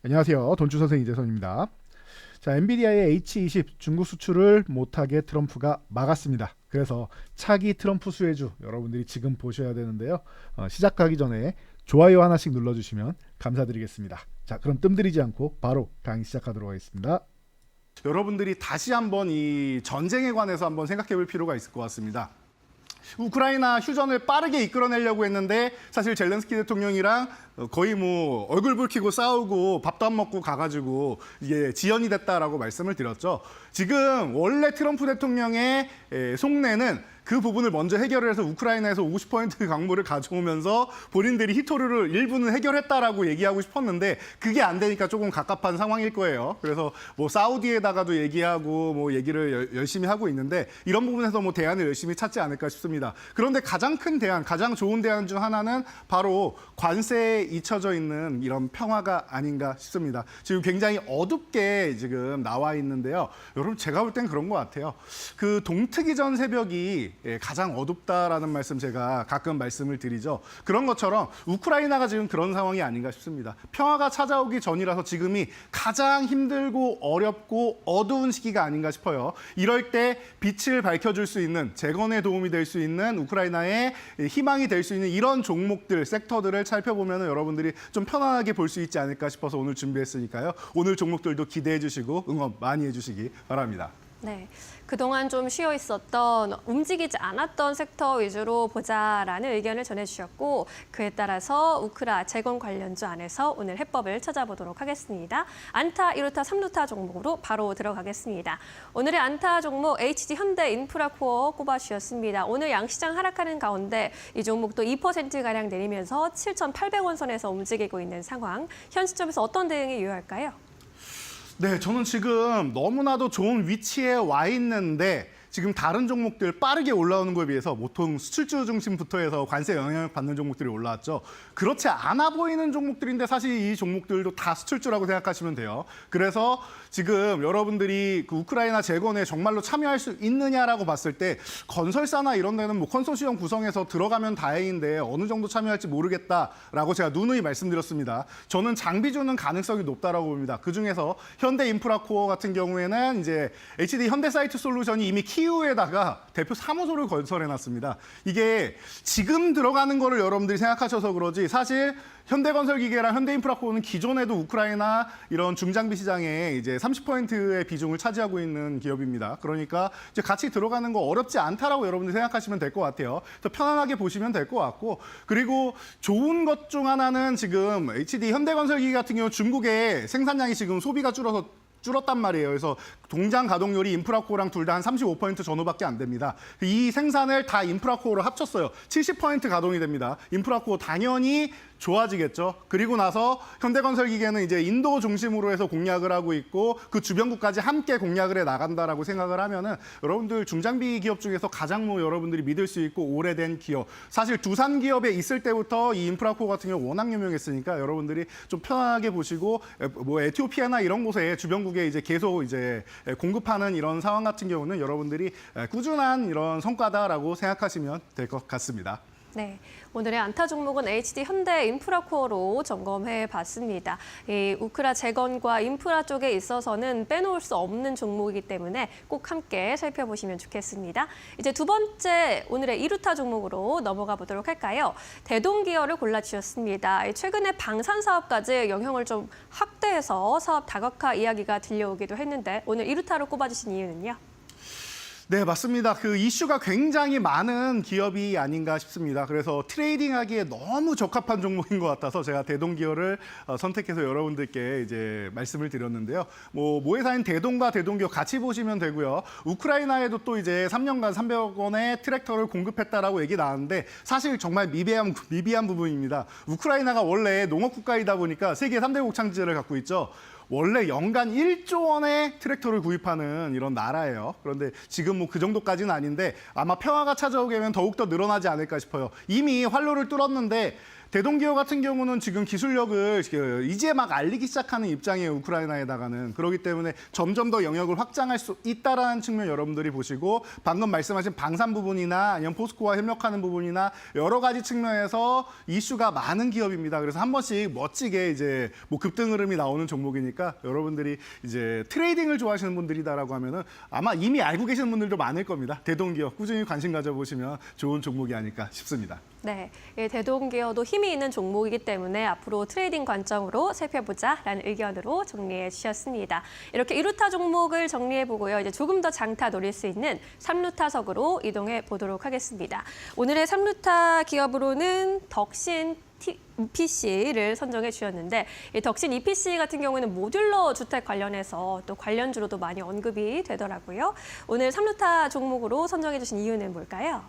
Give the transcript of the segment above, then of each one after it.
안녕하세요. 돈주 선생 이재선입니다. 자, 엔비디아의 H20 중국 수출을 못하게 트럼프가 막았습니다. 그래서 차기 트럼프 수혜주 여러분들이 지금 보셔야 되는데요. 시작하기 전에 좋아요 하나씩 눌러주시면 감사드리겠습니다. 자, 그럼 뜸들이지 않고 바로 강의 시작하도록 하겠습니다. 여러분들이 다시 한번 이 전쟁에 관해서 한번 생각해 볼 필요가 있을 것 같습니다. 우크라이나 휴전을 빠르게 이끌어내려고 했는데 사실 젤렌스키 대통령이랑 거의 뭐 얼굴 붉히고 싸우고 밥도 안 먹고 가가지고 이게 지연이 됐다라고 말씀을 드렸죠. 지금 원래 트럼프 대통령의 속내는 그 부분을 먼저 해결을 해서 우크라이나에서 50% 광물을 가져오면서 본인들이 히토류를 일부는 해결했다라고 얘기하고 싶었는데 그게 안 되니까 조금 갑갑한 상황일 거예요. 그래서 뭐 사우디에다가도 얘기하고 뭐 얘기를 열심히 하고 있는데 이런 부분에서 뭐 대안을 열심히 찾지 않을까 싶습니다. 그런데 가장 큰 대안, 가장 좋은 대안 중 하나는 바로 관세에 잊혀져 있는 이런 평화가 아닌가 싶습니다. 지금 굉장히 어둡게 지금 나와 있는데요. 여러분 제가 볼 땐 그런 것 같아요. 그 동트기 전 새벽이 가장 어둡다라는 말씀 제가 가끔 말씀을 드리죠. 그런 것처럼 우크라이나가 지금 그런 상황이 아닌가 싶습니다. 평화가 찾아오기 전이라서 지금이 가장 힘들고 어렵고 어두운 시기가 아닌가 싶어요. 이럴 때 빛을 밝혀줄 수 있는, 재건에 도움이 될 수 있는 우크라이나의 희망이 될 수 있는 이런 종목들, 섹터들을 살펴보면 여러분들이 좀 편안하게 볼 수 있지 않을까 싶어서 오늘 준비했으니까요. 오늘 종목들도 기대해 주시고 응원 많이 해주시기 바랍니다. 네, 그동안 좀 쉬어 있었던 움직이지 않았던 섹터 위주로 보자라는 의견을 전해주셨고 그에 따라서 우크라 재건 관련주 안에서 오늘 해법을 찾아보도록 하겠습니다. 안타, 1루타, 3루타 종목으로 바로 들어가겠습니다. 오늘의 안타 종목 HD 현대인프라코어 꼽아주셨습니다. 오늘 양시장 하락하는 가운데 이 종목도 2%가량 내리면서 7,800원 선에서 움직이고 있는 상황. 현 시점에서 어떤 대응이 유효할까요? 네, 저는 지금 너무나도 좋은 위치에 와 있는데 지금 다른 종목들 빠르게 올라오는 거에 비해서 보통 수출주 중심부터 해서 관세 영향을 받는 종목들이 올라왔죠. 그렇지 않아 보이는 종목들인데 사실 이 종목들도 다 수출주라고 생각하시면 돼요. 그래서 지금 여러분들이 그 우크라이나 재건에 정말로 참여할 수 있느냐라고 봤을 때 건설사나 이런 데는 뭐 컨소시엄 구성해서 들어가면 다행인데 어느 정도 참여할지 모르겠다라고 제가 누누이 말씀드렸습니다. 저는 장비주는 가능성이 높다라고 봅니다. 그중에서 현대인프라코어 같은 경우에는 이제 HD 현대사이트 솔루션이 이미 키우에다가 대표 사무소를 건설해놨습니다. 이게 지금 들어가는 거를 여러분들이 생각하셔서 그러지 사실 현대건설기계랑 현대인프라코어는 기존에도 우크라이나 이런 중장비 시장에 이제 30%의 비중을 차지하고 있는 기업입니다. 그러니까 이제 같이 들어가는 거 어렵지 않다라고 여러분들 생각하시면 될 것 같아요. 더 편안하게 보시면 될 것 같고 그리고 좋은 것 중 하나는 지금 HD 현대건설기계 같은 경우 중국의 생산량이 지금 소비가 줄었단 말이에요. 그래서 동장 가동률이 인프라코어랑 둘 다 한 35% 전후밖에 안 됩니다. 이 생산을 다 인프라코어로 합쳤어요. 70% 가동이 됩니다. 인프라코어 당연히 좋아지겠죠. 그리고 나서 현대건설기계는 이제 인도 중심으로 해서 공략을 하고 있고 그 주변국까지 함께 공략을 해 나간다라고 생각을 하면은 여러분들 중장비 기업 중에서 가장 뭐 여러분들이 믿을 수 있고 오래된 기업. 사실 두산 기업에 있을 때부터 이 인프라코어 같은 경우 워낙 유명했으니까 여러분들이 좀 편하게 보시고 뭐 에티오피아나 이런 곳에 주변국에 이제 계속 이제 공급하는 이런 상황 같은 경우는 여러분들이 꾸준한 이런 성과다라고 생각하시면 될 것 같습니다. 네, 오늘의 안타 종목은 HD 현대인프라코어로 점검해 봤습니다. 이 우크라 재건과 인프라 쪽에 있어서는 빼놓을 수 없는 종목이기 때문에 꼭 함께 살펴보시면 좋겠습니다. 이제 두 번째 오늘의 2루타 종목으로 넘어가 보도록 할까요? 대동기어를 골라주셨습니다. 최근에 방산 사업까지 영향을 좀 확대해서 사업 다각화 이야기가 들려오기도 했는데 오늘 2루타로 꼽아주신 이유는요? 네, 맞습니다. 그 이슈가 굉장히 많은 기업이 아닌가 싶습니다. 그래서 트레이딩하기에 너무 적합한 종목인 것 같아서 제가 대동기어를 선택해서 여러분들께 이제 말씀을 드렸는데요. 뭐 모회사인 대동과 대동기어 같이 보시면 되고요. 우크라이나에도 또 이제 3년간 300원의 트랙터를 공급했다라고 얘기 나왔는데 사실 정말 미비한 부분입니다. 우크라이나가 원래 농업 국가이다 보니까 세계 3대 곡창지대를 갖고 있죠. 원래 연간 1조 원의 트랙터를 구입하는 이런 나라예요. 그런데 지금 뭐 그 정도까지는 아닌데 아마 평화가 찾아오게 되면 더욱더 늘어나지 않을까 싶어요. 이미 활로를 뚫었는데 대동기업 같은 경우는 지금 기술력을 이제 막 알리기 시작하는 입장이에요. 우크라이나에다가는. 그렇기 때문에 점점 더 영역을 확장할 수 있다라는 측면 여러분들이 보시고 방금 말씀하신 방산 부분이나 아니면 포스코와 협력하는 부분이나 여러 가지 측면에서 이슈가 많은 기업입니다. 그래서 한 번씩 멋지게 이제 뭐 급등 흐름이 나오는 종목이니까 여러분들이 이제 트레이딩을 좋아하시는 분들이다라고 하면은 아마 이미 알고 계시는 분들도 많을 겁니다. 대동기업 꾸준히 관심 가져보시면 좋은 종목이 아닐까 싶습니다. 네, 이 대동기업도 힘이 있는 종목이기 때문에 앞으로 트레이딩 관점으로 살펴보자라는 의견으로 정리해 주셨습니다. 이렇게 2루타 종목을 정리해 보고요. 이제 조금 더 장타 노릴 수 있는 3루타석으로 이동해 보도록 하겠습니다. 오늘의 3루타 기업으로는 덕신 EPC를 선정해 주셨는데 이 덕신 EPC 같은 경우에는 모듈러 주택 관련해서 또 관련주로도 많이 언급이 되더라고요. 오늘 3루타 종목으로 선정해 주신 이유는 뭘까요?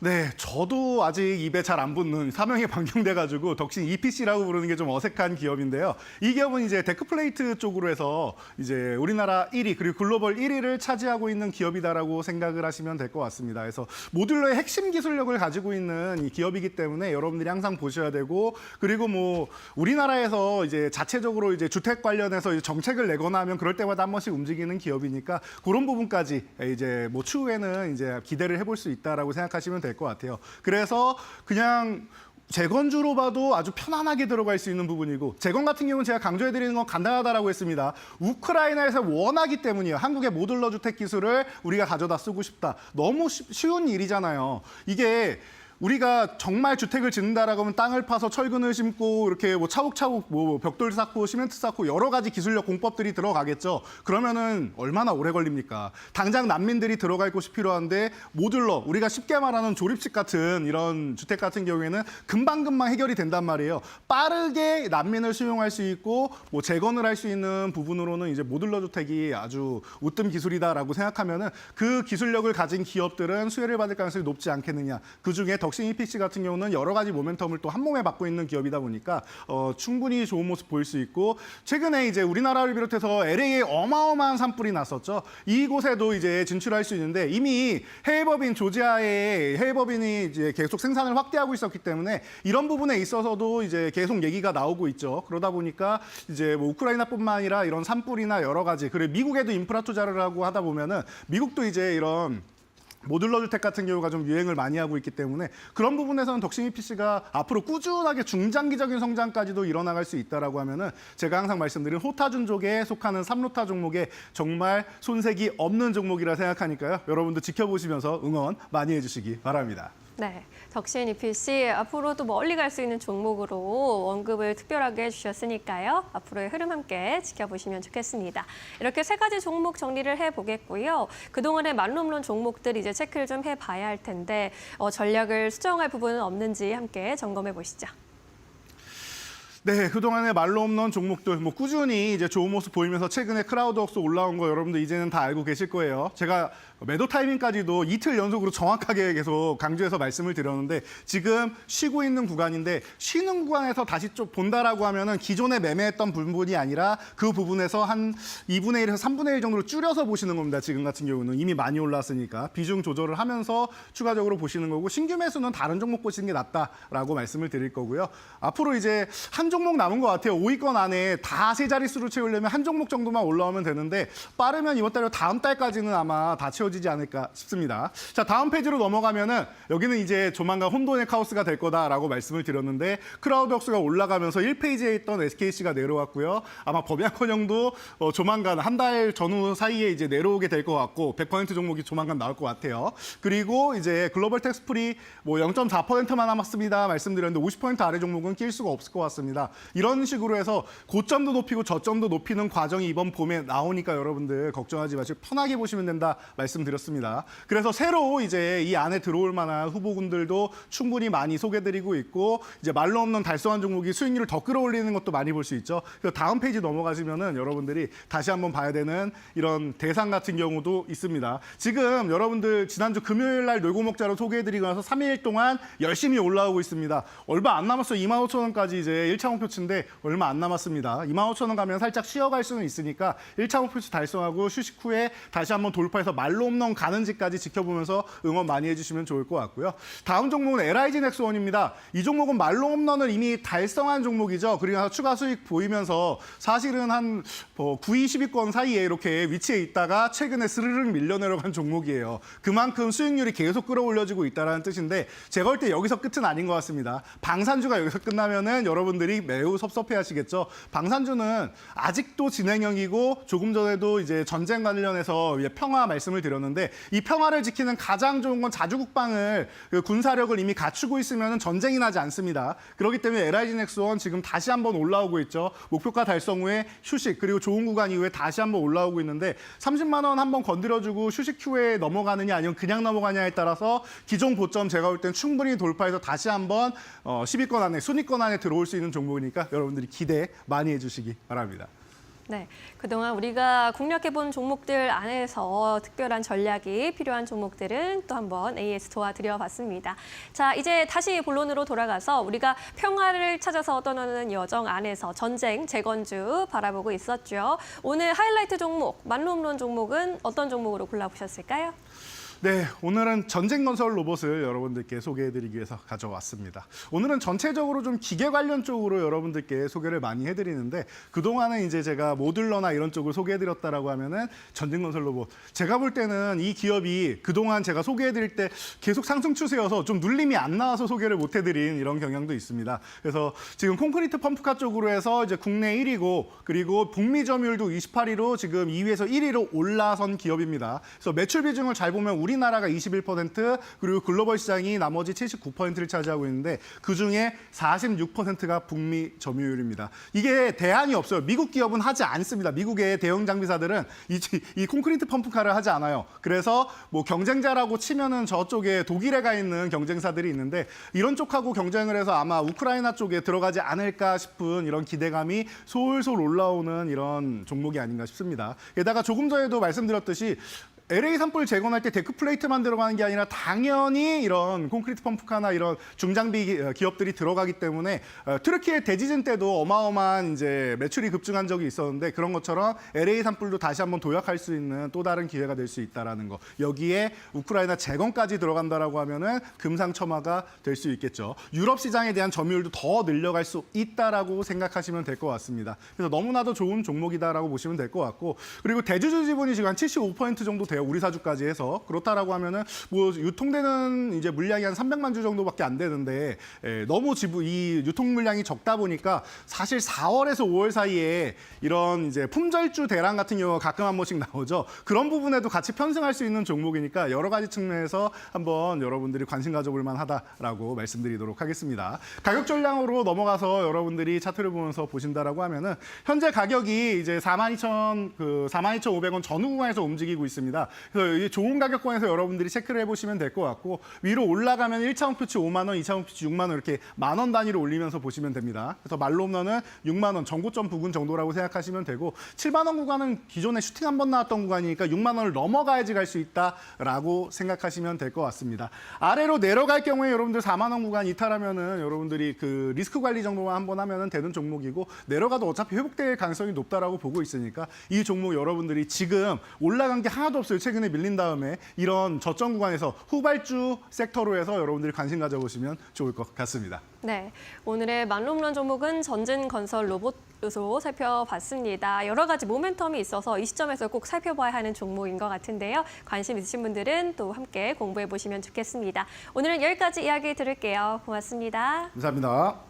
네, 저도 아직 입에 잘 안 붙는 사명이 변경돼가지고 덕신 EPC라고 부르는 게 좀 어색한 기업인데요. 이 기업은 이제 데크플레이트 쪽으로 해서 이제 우리나라 1위 그리고 글로벌 1위를 차지하고 있는 기업이다라고 생각을 하시면 될 것 같습니다. 그래서 모듈러의 핵심 기술력을 가지고 있는 이 기업이기 때문에 여러분들이 항상 보셔야 되고 그리고 뭐 우리나라에서 이제 자체적으로 이제 주택 관련해서 이제 정책을 내거나 하면 그럴 때마다 한 번씩 움직이는 기업이니까 그런 부분까지 이제 뭐 추후에는 이제 기대를 해볼 수 있다라고 생각하시면 될 것 같아요. 그래서 그냥 재건주로 봐도 아주 편안하게 들어갈 수 있는 부분이고 재건 같은 경우는 제가 강조해드리는 건 간단하다라고 했습니다. 우크라이나에서 원하기 때문이에요. 한국의 모듈러 주택 기술을 우리가 가져다 쓰고 싶다. 너무 쉬운 일이잖아요. 이게 우리가 정말 주택을 짓는다라고 하면 땅을 파서 철근을 심고 이렇게 뭐 차곡차곡 뭐 벽돌 쌓고 시멘트 쌓고 여러 가지 기술력 공법들이 들어가겠죠. 그러면은 얼마나 오래 걸립니까? 당장 난민들이 들어갈 곳이 필요한데 모듈러 우리가 쉽게 말하는 조립식 같은 이런 주택 같은 경우에는 금방금방 해결이 된단 말이에요. 빠르게 난민을 수용할 수 있고 뭐 재건을 할 수 있는 부분으로는 이제 모듈러 주택이 아주 우뜸 기술이다라고 생각하면은 그 기술력을 가진 기업들은 수혜를 받을 가능성이 높지 않겠느냐. 그중에 덕신 EPC 같은 경우는 여러 가지 모멘텀을 또 한 몸에 받고 있는 기업이다 보니까 충분히 좋은 모습 보일 수 있고 최근에 이제 우리나라를 비롯해서 LA에 어마어마한 산불이 났었죠. 이곳에도 이제 진출할 수 있는데 이미 해외법인 조지아에 해외법인이 이제 계속 생산을 확대하고 있었기 때문에 이런 부분에 있어서도 이제 계속 얘기가 나오고 있죠. 그러다 보니까 이제 뭐 우크라이나뿐만 아니라 이런 산불이나 여러 가지 그리고 미국에도 인프라 투자를 하고 하다 보면은 미국도 이제 이런 모듈러 주택 같은 경우가 좀 유행을 많이 하고 있기 때문에 그런 부분에서는 덕신 EPC가 앞으로 꾸준하게 중장기적인 성장까지도 일어나갈 수 있다라고 하면은 제가 항상 말씀드린 호타준족에 속하는 3루타 종목에 정말 손색이 없는 종목이라 생각하니까요. 여러분도 지켜보시면서 응원 많이 해주시기 바랍니다. 네, 덕신 EPC 앞으로도 멀리 갈 수 있는 종목으로 언급을 특별하게 해주셨으니까요. 앞으로의 흐름 함께 지켜보시면 좋겠습니다. 이렇게 세 가지 종목 정리를 해보겠고요. 그동안의 만룸론 종목들 이제 체크를 좀 해봐야 할 텐데 전략을 수정할 부분은 없는지 함께 점검해 보시죠. 네, 그동안에 말로 없는 종목들 뭐 꾸준히 이제 좋은 모습 보이면서 최근에 크라우드웍스 올라온 거 여러분들 이제는 다 알고 계실 거예요. 제가 매도 타이밍까지도 이틀 연속으로 정확하게 계속 강조해서 말씀을 드렸는데 지금 쉬고 있는 구간인데 쉬는 구간에서 다시 좀 본다라고 하면은 기존에 매매했던 부분이 아니라 그 부분에서 한 2분의 1에서 3분의 1 정도로 줄여서 보시는 겁니다. 지금 같은 경우는 이미 많이 올랐으니까 비중 조절을 하면서 추가적으로 보시는 거고 신규 매수는 다른 종목 보시는 게 낫다라고 말씀을 드릴 거고요. 앞으로 이제 한 종목 남은 것 같아요. 5위권 안에 다 세 자릿수로 채우려면 한 종목 정도만 올라오면 되는데 빠르면 이번 달로 다음 달까지는 아마 다 채워지지 않을까 싶습니다. 자, 다음 페이지로 넘어가면은 여기는 이제 조만간 혼돈의 카오스가 될 거다라고 말씀을 드렸는데 크라우드웍스가 올라가면서 1페이지에 있던 SKC가 내려왔고요. 아마 법약헌영도 조만간 한 달 전후 사이에 이제 내려오게 될 것 같고 100% 종목이 조만간 나올 것 같아요. 그리고 이제 글로벌 텍스프리 뭐 0.4%만 남았습니다. 말씀드렸는데 50% 아래 종목은 낄 수가 없을 것 같습니다. 이런 식으로 해서 고점도 높이고 저점도 높이는 과정이 이번 봄에 나오니까 여러분들 걱정하지 마시고 편하게 보시면 된다 말씀드렸습니다. 그래서 새로 이제 이 안에 들어올 만한 후보군들도 충분히 많이 소개드리고 있고 이제 말로 없는 달성한 종목이 수익률을 더 끌어올리는 것도 많이 볼 수 있죠. 그래서 다음 페이지 넘어가시면은 여러분들이 다시 한번 봐야 되는 이런 대상 같은 경우도 있습니다. 지금 여러분들 지난주 금요일 날 놀고 먹자로 소개해드리고 나서 3일 동안 열심히 올라오고 있습니다. 얼마 안 남았어요. 25,000원까지 이제 1차 1차 목표치인데 얼마 안 남았습니다. 25,000원 가면 살짝 쉬어갈 수는 있으니까 1차 목표치 달성하고 휴식 후에 다시 한번 돌파해서 말로 홈런 가는지까지 지켜보면서 응원 많이 해주시면 좋을 것 같고요. 다음 종목은 LIG 넥스원입니다. 이 종목은 말로 홈런을 이미 달성한 종목이죠. 그리고 추가 수익 보이면서 사실은 한 9위, 10위권 사이에 이렇게 위치해 있다가 최근에 스르륵 밀려내려간 종목이에요. 그만큼 수익률이 계속 끌어올려지고 있다는 뜻인데 제가 볼 때 여기서 끝은 아닌 것 같습니다. 방산주가 여기서 끝나면은 여러분들이 매우 섭섭해하시겠죠. 방산주는 아직도 진행형이고 조금 전에도 이제 전쟁 관련해서 평화 말씀을 드렸는데 이 평화를 지키는 가장 좋은 건 자주국방을 그 군사력을 이미 갖추고 있으면 전쟁이 나지 않습니다. 그렇기 때문에 LIG 넥스원 지금 다시 한번 올라오고 있죠. 목표가 달성 후에 휴식 그리고 좋은 구간 이후에 다시 한번 올라오고 있는데 30만 원 한번 건드려주고 휴식 후에 넘어가느냐 아니면 그냥 넘어가냐에 따라서 기존 고점 제가 볼 땐 충분히 돌파해서 다시 한번 10위권 안에 순위권 안에 들어올 수 있는 종목이니까 여러분들이 기대 많이 해주시기 바랍니다. 네, 그동안 우리가 공략해본 종목들 안에서 특별한 전략이 필요한 종목들은 또 한번 AS 도와드려봤습니다. 자, 이제 다시 본론으로 돌아가서 우리가 평화를 찾아서 떠나는 여정 안에서 전쟁, 재건주 바라보고 있었죠. 오늘 하이라이트 종목, 만로홈런 종목은 어떤 종목으로 골라보셨을까요? 네, 오늘은 전쟁 건설 로봇을 여러분들께 소개해드리기 위해서 가져왔습니다. 오늘은 전체적으로 좀 기계 관련 쪽으로 여러분들께 소개를 많이 해드리는데 그동안은 이제 제가 모듈러나 이런 쪽을 소개해드렸다라고 하면은 전쟁 건설 로봇. 제가 볼 때는 이 기업이 그동안 제가 소개해드릴 때 계속 상승 추세여서 좀 눌림이 안 나와서 소개를 못 해드린 이런 경향도 있습니다. 그래서 지금 콘크리트 펌프카 쪽으로 해서 이제 국내 1위고 그리고 북미 점유율도 28위로 지금 2위에서 1위로 올라선 기업입니다. 그래서 매출 비중을 잘 보면 우리나라가 21% 그리고 글로벌 시장이 나머지 79%를 차지하고 있는데 그중에 46%가 북미 점유율입니다. 이게 대안이 없어요. 미국 기업은 하지 않습니다. 미국의 대형 장비사들은 이 콘크리트 펌프카를 하지 않아요. 그래서 뭐 경쟁자라고 치면은 저쪽에 독일에 가 있는 경쟁사들이 있는데 이런 쪽하고 경쟁을 해서 아마 우크라이나 쪽에 들어가지 않을까 싶은 이런 기대감이 솔솔 올라오는 이런 종목이 아닌가 싶습니다. 게다가 조금 전에도 말씀드렸듯이 LA 산불 재건할 때 데크 플레이트만 들어가는 게 아니라 당연히 이런 콘크리트 펌프카나 이런 중장비 기업들이 들어가기 때문에 트르키예 대지진 때도 어마어마한 이제 매출이 급증한 적이 있었는데 그런 것처럼 LA 산불도 다시 한번 도약할 수 있는 또 다른 기회가 될 수 있다라는 거. 여기에 우크라이나 재건까지 들어간다라고 하면은 금상첨화가 될 수 있겠죠. 유럽 시장에 대한 점유율도 더 늘려갈 수 있다라고 생각하시면 될 것 같습니다. 그래서 너무나도 좋은 종목이다라고 보시면 될 것 같고 그리고 대주주 지분이 지금 한 75% 정도 돼요. 우리 사주까지 해서 그렇다라고 하면은 뭐 유통되는 이제 물량이 한 300만 주 정도밖에 안 되는데 너무 이 유통 물량이 적다 보니까 사실 4월에서 5월 사이에 이런 이제 품절주 대란 같은 경우가 가끔 한 번씩 나오죠. 그런 부분에도 같이 편승할 수 있는 종목이니까 여러 가지 측면에서 한번 여러분들이 관심 가져볼 만하다라고 말씀드리도록 하겠습니다. 가격 전량으로 넘어가서 여러분들이 차트를 보면서 보신다라고 하면은 현재 가격이 이제 42,500원 전후 구간에서 움직이고 있습니다. 그래서 이 좋은 가격권에서 여러분들이 체크를 해보시면 될 것 같고 위로 올라가면 1차 목표치 5만 원, 2차 목표치 6만 원 이렇게 만원 단위로 올리면서 보시면 됩니다. 그래서 말로 홈런은 6만 원, 전고점 부근 정도라고 생각하시면 되고 7만 원 구간은 기존에 슈팅 한 번 나왔던 구간이니까 6만 원을 넘어가야지 갈 수 있다라고 생각하시면 될 것 같습니다. 아래로 내려갈 경우에 여러분들 4만 원 구간 이탈하면은 여러분들이 그 리스크 관리 정도만 한번 하면은 되는 종목이고 내려가도 어차피 회복될 가능성이 높다라고 보고 있으니까 이 종목 여러분들이 지금 올라간 게 하나도 없어요. 최근에 밀린 다음에 이런 저점 구간에서 후발주 섹터로 해서 여러분들이 관심 가져보시면 좋을 것 같습니다. 네, 오늘의 만로홈런 종목은 전진 건설 로봇으로 살펴봤습니다. 여러 가지 모멘텀이 있어서 이 시점에서 꼭 살펴봐야 하는 종목인 것 같은데요. 관심 있으신 분들은 또 함께 공부해 보시면 좋겠습니다. 오늘은 여기까지 이야기 들을게요. 고맙습니다. 감사합니다.